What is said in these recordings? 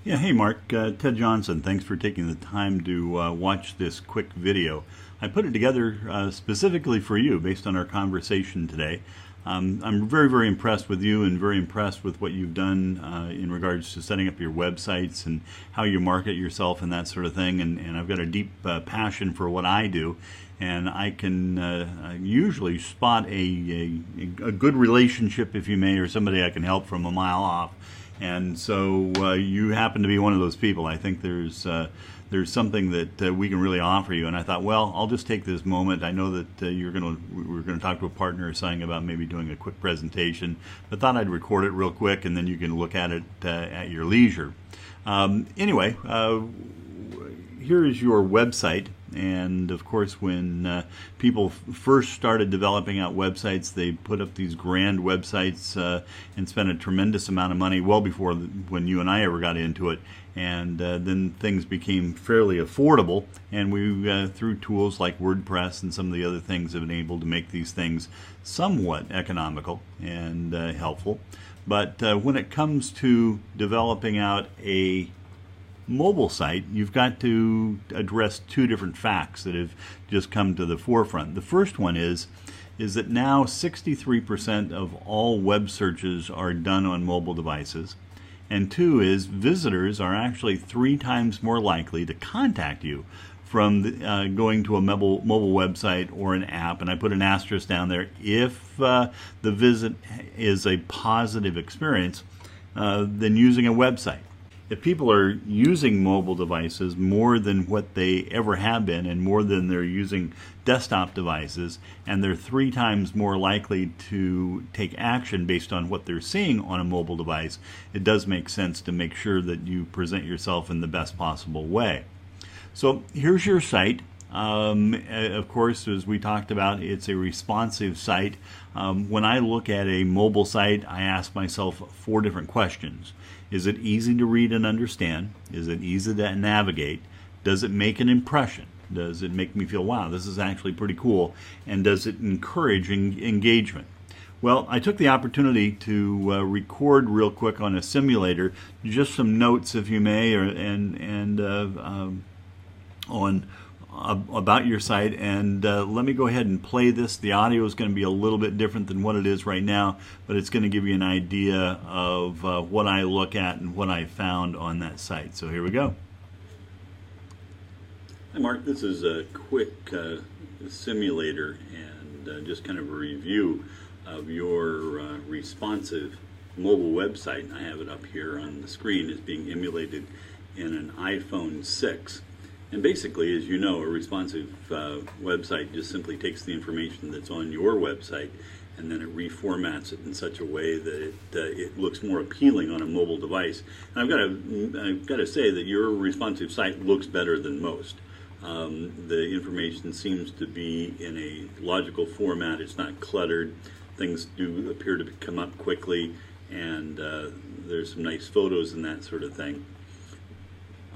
Yeah, hey Mark, Ted Johnson. Thanks for taking the time to watch this quick video. I put it together specifically for you based on our conversation today. I'm very, very impressed with you and very impressed with what you've done in regards to setting up your websites and how you market yourself and that sort of thing. And I've got a deep passion for what I do. And I can usually spot a good relationship, if you may, or somebody I can help from a mile off. And so you happen to be one of those people. I think there's something that we can really offer you. And I thought, well, I'll just take this moment. I know that we're going to talk to a partner or something about maybe doing a quick presentation, but thought I'd record it real quick and then you can look at it at your leisure. Anyway, here is your website. And of course, when people first started developing out websites, they put up these grand websites and spent a tremendous amount of money well before when you and I ever got into it. And then things became fairly affordable, and we, through tools like WordPress and some of the other things, have been able to make these things somewhat economical and helpful. But when it comes to developing out a mobile site, you've got to address two different facts that have just come to the forefront. The first one is that now 63% of all web searches are done on mobile devices. And two is visitors are actually 3 times more likely to contact you from going to a mobile website or an app, and I put an asterisk down there, if the visit is a positive experience, than using a website. If people are using mobile devices more than what they ever have been and more than they're using desktop devices, and they're 3 times more likely to take action based on what they're seeing on a mobile device, it does make sense to make sure that you present yourself in the best possible way. So here's your site. Of course, as we talked about, it's a responsive site. When I look at a mobile site, I ask myself 4 different questions. Is it easy to read and understand? Is it easy to navigate? Does it make an impression? Does it make me feel, wow, this is actually pretty cool? And does it encourage engagement? Well, I took the opportunity to record real quick on a simulator, just some notes, if you may, on about your site, and let me go ahead and play this. The audio is going to be a little bit different than what it is right now, but it's going to give you an idea of what I look at and what I found on that site. So here we go. Hi Mark, this is a quick simulator and just kind of a review of your responsive mobile website. I have it up here on the screen. It's being emulated in an iPhone 6. And basically, as you know, a responsive website just simply takes the information that's on your website and then it reformats it in such a way that it looks more appealing on a mobile device. And I've got to say that your responsive site looks better than most. The information seems to be in a logical format. It's not cluttered. Things do appear to come up quickly, and there's some nice photos and that sort of thing.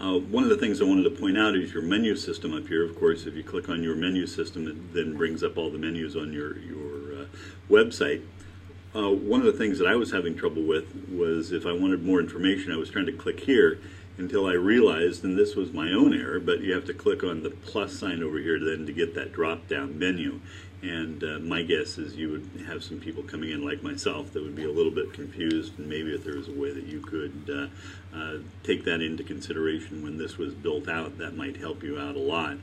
One of the things I wanted to point out is your menu system up here. Of course, if you click on your menu system, it then brings up all the menus on your website. One of the things that I was having trouble with was if I wanted more information, I was trying to click here until I realized, and this was my own error, but you have to click on the plus sign over here then to get that drop-down menu. And my guess is you would have some people coming in like myself that would be a little bit confused, and maybe if there was a way that you could take that into consideration when this was built out, that might help you out a lot.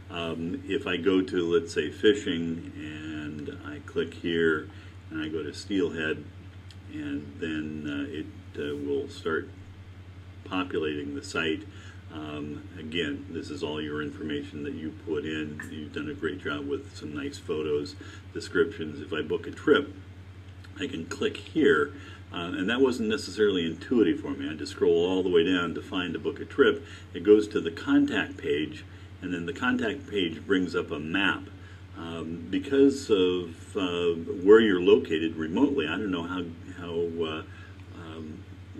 If I go to, let's say, fishing, and I click here, and I go to steelhead, and then it will start populating the site. Again, this is all your information that you put in. You've done a great job with some nice photos, descriptions. If I book a trip, I can click here, and that wasn't necessarily intuitive for me. I had to scroll all the way down to find to book a trip. It goes to the contact page, and then the contact page brings up a map. Because of where you're located remotely, I don't know how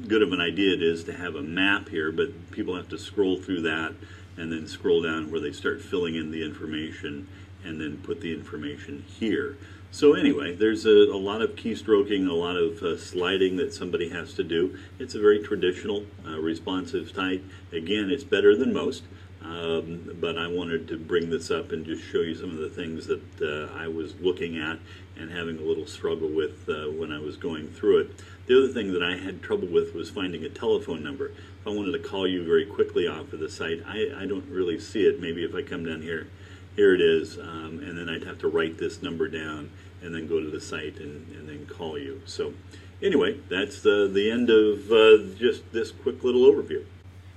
good of an idea it is to have a map here, but people have to scroll through that and then scroll down where they start filling in the information and then put the information here. So anyway, there's a lot of keystroking, a lot of sliding that somebody has to do. It's a very traditional responsive site. Again, it's better than most, but I wanted to bring this up and just show you some of the things that I was looking at and having a little struggle with when I was going through it. The other thing that I had trouble with was finding a telephone number. If I wanted to call you very quickly off of the site, I don't really see it. Maybe if I come down here, here it is, and then I'd have to write this number down and then go to the site and then call you. So anyway, that's the end of just this quick little overview.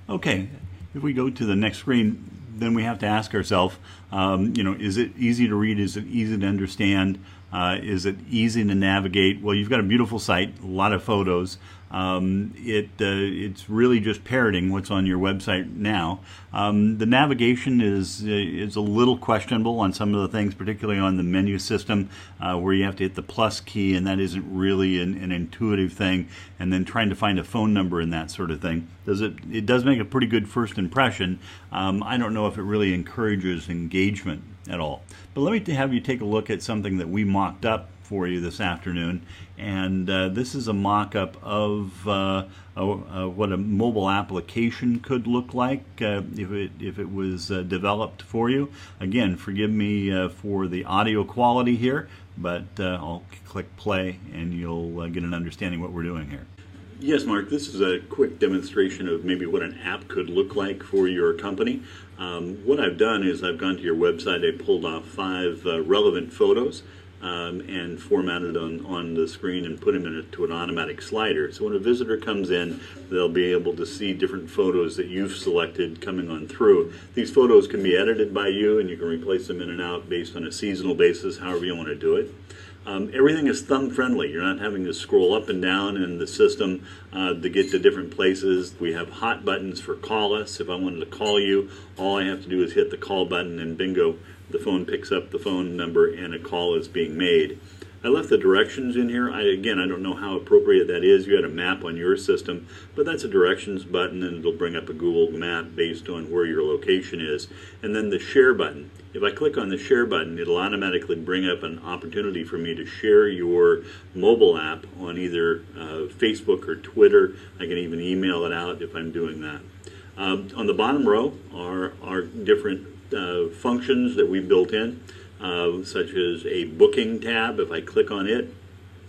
Okay, if we go to the next screen, then we have to ask ourselves, is it easy to read? Is it easy to understand? Is it easy to navigate? Well, you've got a beautiful site, a lot of photos. It's really just parroting what's on your website now. The navigation is a little questionable on some of the things, particularly on the menu system, where you have to hit the plus key, and that isn't really an intuitive thing. And then trying to find a phone number and that sort of thing. It does make a pretty good first impression. I don't know if it really encourages engagement at all. But let me have you take a look at something that we mocked up for you this afternoon, and this is a mock-up of what a mobile application could look like if it was developed for you. Again, forgive me for the audio quality here, but I'll click play and you'll get an understanding what we're doing here. Yes, Mark, this is a quick demonstration of maybe what an app could look like for your company. What I've done is I've gone to your website, I pulled off 5 relevant photos and formatted on the screen and put them into an automatic slider. So when a visitor comes in, they'll be able to see different photos that you've selected coming on through. These photos can be edited by you, and you can replace them in and out based on a seasonal basis, however you want to do it. Everything is thumb friendly. You're not having to scroll up and down in the system to get to different places. We have hot buttons for call us. If I wanted to call you, all I have to do is hit the call button and bingo, the phone picks up the phone number and a call is being made. I left the directions in here. Again, I don't know how appropriate that is. You had a map on your system, but that's a directions button, and it'll bring up a Google map based on where your location is. And then the share button. If I click on the share button, it'll automatically bring up an opportunity for me to share your mobile app on either Facebook or Twitter. I can even email it out if I'm doing that. On the bottom row are different functions that we built in. Such as a booking tab. If I click on it,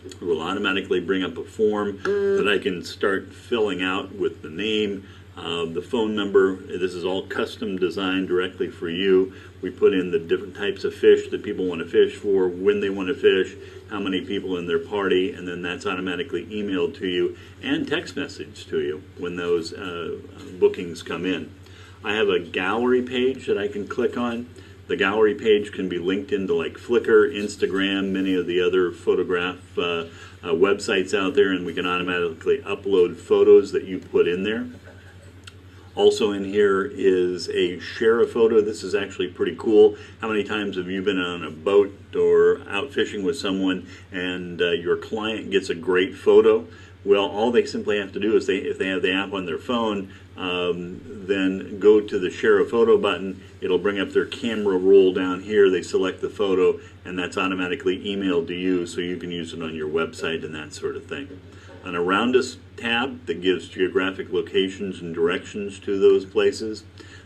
it will automatically bring up a form that I can start filling out with the name, the phone number. This is all custom designed directly for you. We put in the different types of fish that people want to fish for, when they want to fish, how many people in their party, and then that's automatically emailed to you and text message to you when those bookings come in. I have a gallery page that I can click on. The gallery page can be linked into like Flickr, Instagram, many of the other photograph websites out there, and we can automatically upload photos that you put in there. Also in here is a share a photo. This is actually pretty cool. How many times have you been on a boat or out fishing with someone and your client gets a great photo? Well, all they simply have to do is if they have the app on their phone, then go to the share a photo button. It'll bring up their camera roll down here. They select the photo, and that's automatically emailed to you, so you can use it on your website and that sort of thing. An Around Us tab that gives geographic locations and directions to those places.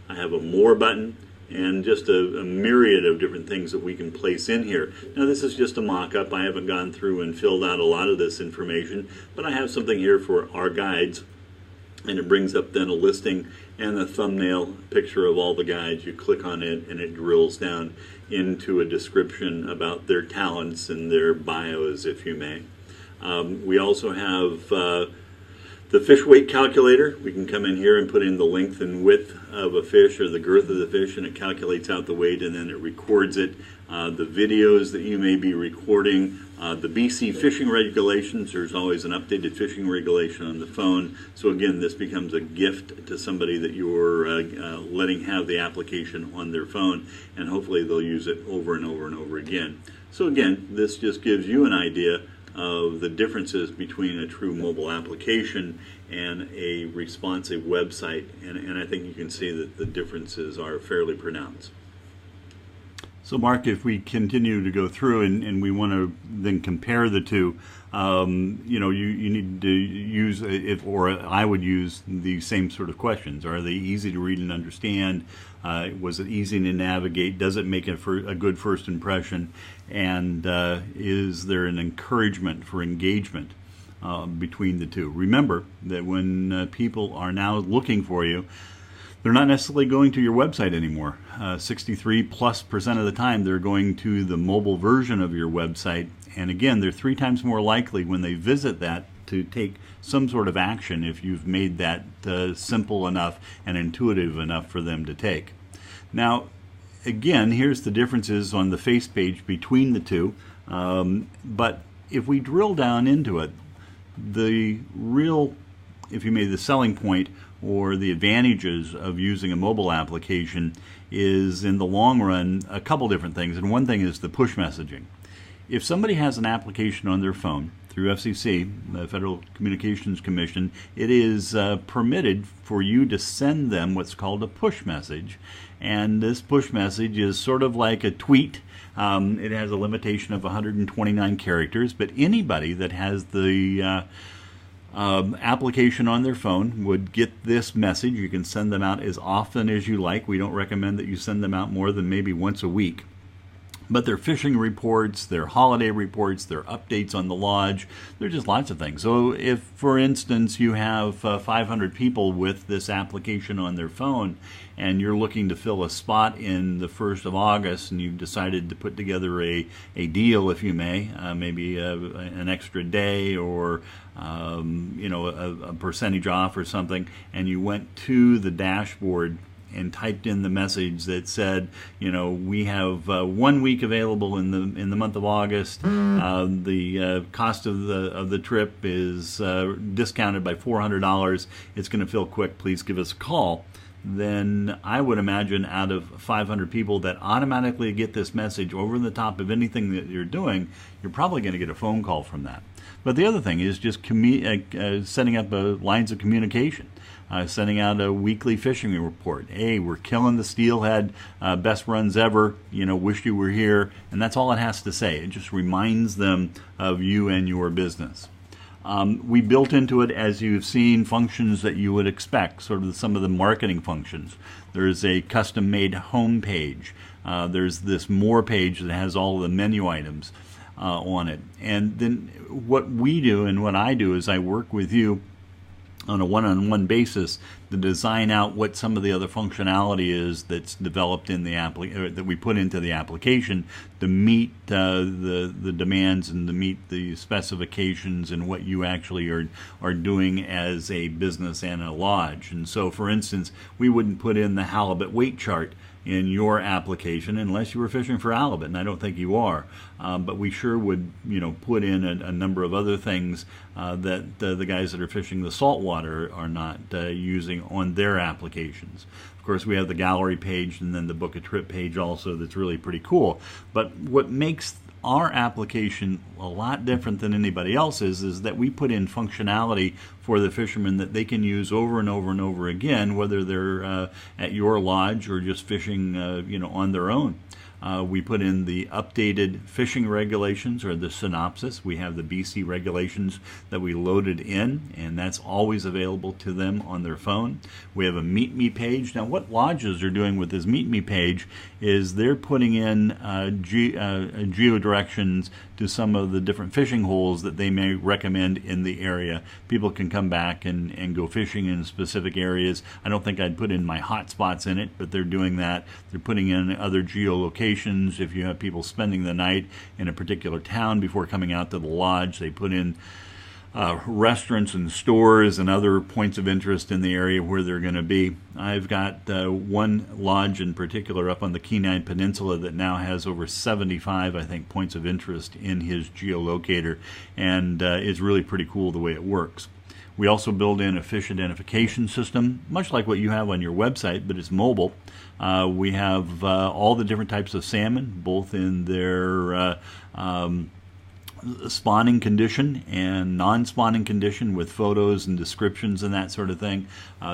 I have a More button and just a myriad of different things that we can place in here. Now this is just a mock-up. I haven't gone through and filled out a lot of this information, but I have something here for our guides, and it brings up then a listing and a thumbnail picture of all the guides. You click on it and it drills down into a description about their talents and their bios, if you may. We also have the fish weight calculator. We can come in here and put in the length and width of a fish or the girth of the fish, and it calculates out the weight, and then it records it. The videos that you may be recording, the BC fishing regulations. There's always an updated fishing regulation on the phone. So again, this becomes a gift to somebody that you're letting have the application on their phone, and hopefully they'll use it over and over and over again. So again, this just gives you an idea of the differences between a true mobile application and a responsive website, and I think you can see that the differences are fairly pronounced. So Mark, if we continue to go through and we want to then compare the two, you need to use, or I would use the same sort of questions. Are they easy to read and understand? Was it easy to navigate? Does it make a good first impression? And is there an encouragement for engagement between the two? Remember that when people are now looking for you, they're not necessarily going to your website anymore. 63+% of the time they're going to the mobile version of your website. And again, they're 3 times more likely when they visit that to take some sort of action if you've made that simple enough and intuitive enough for them to take. Now, again, here's the differences on the face page between the two. But if we drill down into it, the real, if you may, the selling point or the advantages of using a mobile application is, in the long run, a couple different things. And one thing is the push messaging. If somebody has an application on their phone through FCC, the Federal Communications Commission, it is permitted for you to send them what's called a push message. And this push message is sort of like a tweet. It has a limitation of 129 characters, but anybody that has the application on their phone would get this message. You can send them out as often as you like. We don't recommend that you send them out more than maybe once a week. But their fishing reports, their holiday reports, their updates on the lodge, they're just lots of things. So if, for instance, you have 500 people with this application on their phone and you're looking to fill a spot in the 1st of August and you've decided to put together a deal, if you may, maybe an extra day or a percentage off or something, and you went to the dashboard and typed in the message that said, we have 1 week available in the month of August. The cost of the trip is discounted by $400. It's going to fill quick. Please give us a call. Then I would imagine out of 500 people that automatically get this message over the top of anything that you're doing, you're probably going to get a phone call from that. But the other thing is just setting up lines of communication. Sending out a weekly fishing report. Hey, we're killing the steelhead, best runs ever, wish you were here. And that's all it has to say. It just reminds them of you and your business. We built into it, as you've seen, functions that you would expect, sort of some of the marketing functions. There's a custom-made home page. There's this more page that has all the menu items on it. And then what we do and what I do is I work with you on a one-on-one basis to design out what some of the other functionality is that's developed in the that we put into the application to meet the demands and to meet the specifications and what you actually are doing as a business and a lodge. And so, for instance, we wouldn't put in the halibut weight chart in your application unless you were fishing for halibut, and I don't think you are. But we sure would, put in a number of other things that the guys that are fishing the saltwater are not using on their applications. Of course, we have the gallery page and then the book a trip page also that's really pretty cool. But what makes our application a lot different than anybody else's is that we put in functionality for the fishermen that they can use over and over and over again, whether they're at your lodge or just fishing on their own. We put in the updated fishing regulations, or the synopsis. We have the BC regulations that we loaded in, and that's always available to them on their phone. We have a Meet Me page. Now, what lodges are doing with this Meet Me page is they're putting in geo directions to some of the different fishing holes that they may recommend in the area. People can come back and go fishing in specific areas. I don't think I'd put in my hot spots in it, but they're doing that. They're putting in other geolocations. If you have people spending the night in a particular town before coming out to the lodge, they put in restaurants and stores and other points of interest in the area where they're going to be. I've got one lodge in particular up on the Kenai Peninsula that now has over 75, I think, points of interest in his geolocator, and it's really pretty cool the way it works. We also build in a fish identification system, much like what you have on your website, but it's mobile. We have all the different types of salmon, both in their spawning condition and non-spawning condition with photos and descriptions and that sort of thing.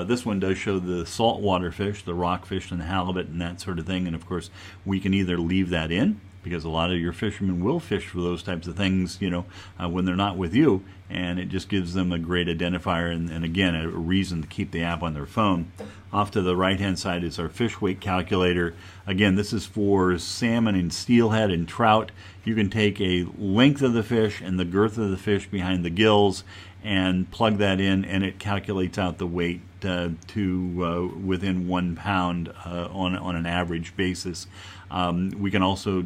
This one does show the saltwater fish, the rockfish and the halibut and that sort of thing, and of course we can either leave that in, because a lot of your fishermen will fish for those types of things, when they're not with you, and it just gives them a great identifier and again, a reason to keep the app on their phone. Off to the right-hand side is our fish weight calculator. Again, this is for salmon and steelhead and trout. You can take a length of the fish and the girth of the fish behind the gills and plug that in, and it calculates out the weight to within 1 pound on an average basis. We can also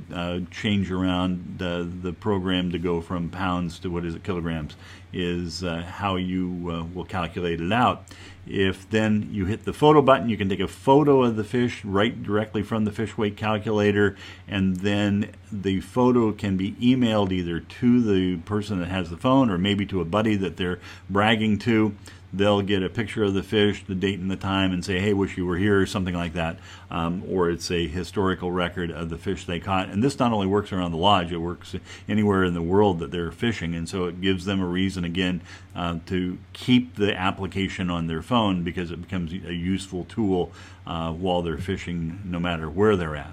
change around the program to go from pounds to kilograms, is how you will calculate it out. If then you hit the photo button, you can take a photo of the fish right directly from the fish weight calculator, and then the photo can be emailed either to the person that has the phone or maybe to a buddy that they're bragging to. They'll get a picture of the fish, the date and the time, and say, hey, wish you were here, or something like that. Or it's a historical record of the fish they caught. And this not only works around the lodge, it works anywhere in the world that they're fishing. And so it gives them a reason, again, to keep the application on their phone, because it becomes a useful tool while they're fishing, no matter where they're at.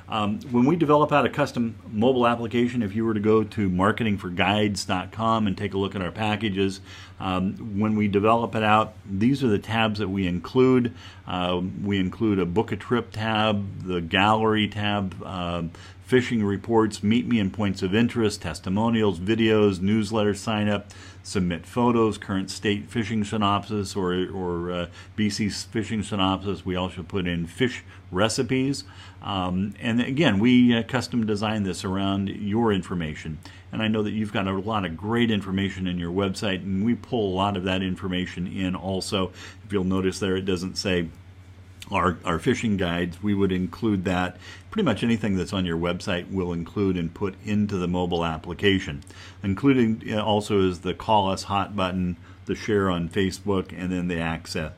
When we develop out a custom mobile application, if you were to go to marketingforguides.com and take a look at our packages, when we develop it out, these are the tabs that we include. We include a book a trip tab, the gallery tab, fishing reports, meet me and points of interest, testimonials, videos, newsletter sign up, submit photos, current state fishing synopsis or BC fishing synopsis. We also put in fish recipes. And again, we custom design this around your information. And I know that you've got a lot of great information in your website, and we pull a lot of that information in also. If you'll notice there, it doesn't say our fishing guides. We would include that. Pretty much anything that's on your website will include and put into the mobile application. Including also is the Call Us Hot button, the share on Facebook, and then the access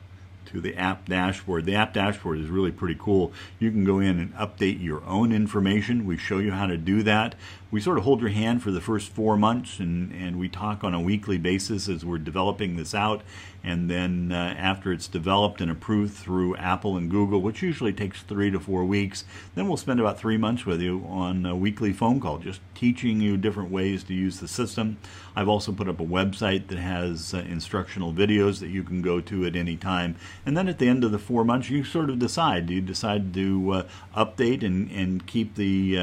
to the app dashboard. The app dashboard is really pretty cool. You can go in and update your own information. We show you how to do that. We sort of hold your hand for the first 4 months, and we talk on a weekly basis as we're developing this out. And then after it's developed and approved through Apple and Google, which usually takes 3 to 4 weeks, then we'll spend about 3 months with you on a weekly phone call, just teaching you different ways to use the system. I've also put up a website that has instructional videos that you can go to at any time. And then at the end of the 4 months, you sort of decide. Do you decide to update and keep the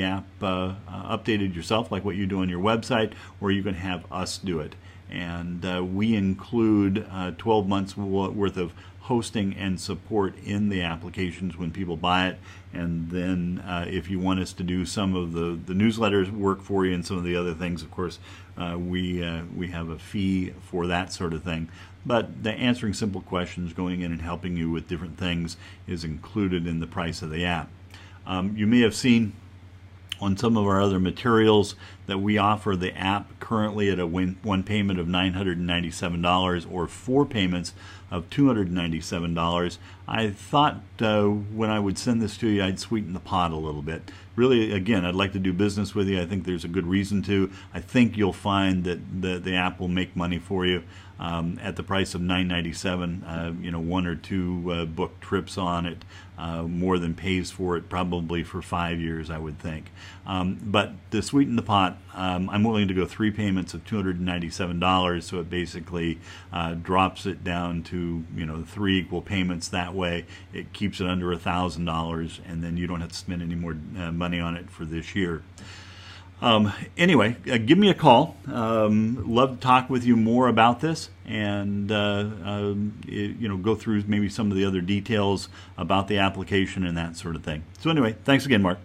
app updated yourself, like what you do on your website, or you can have us do it. And we include 12 months worth of hosting and support in the applications when people buy it. And then if you want us to do some of the newsletters work for you and some of the other things, of course, we have a fee for that sort of thing. But the answering simple questions, going in and helping you with different things, is included in the price of the app. You may have seen on some of our other materials that we offer the app currently at a one payment of $997 or 4 payments of $297. I thought when I would send this to you, I'd sweeten the pot a little bit. Really, again, I'd like to do business with you. I think there's a good reason to. I think you'll find that the app will make money for you. At the price of $997, 1 or 2 book trips on it more than pays for it, probably for 5 years, I would think. But to sweeten the pot, I'm willing to go 3 payments of $297, so it basically drops it down to 3 equal payments. That way, it keeps it under $1,000, and then you don't have to spend any more money on it for this year. Anyway, give me a call. Love to talk with you more about this, and go through maybe some of the other details about the application and that sort of thing. So anyway, thanks again, Mark.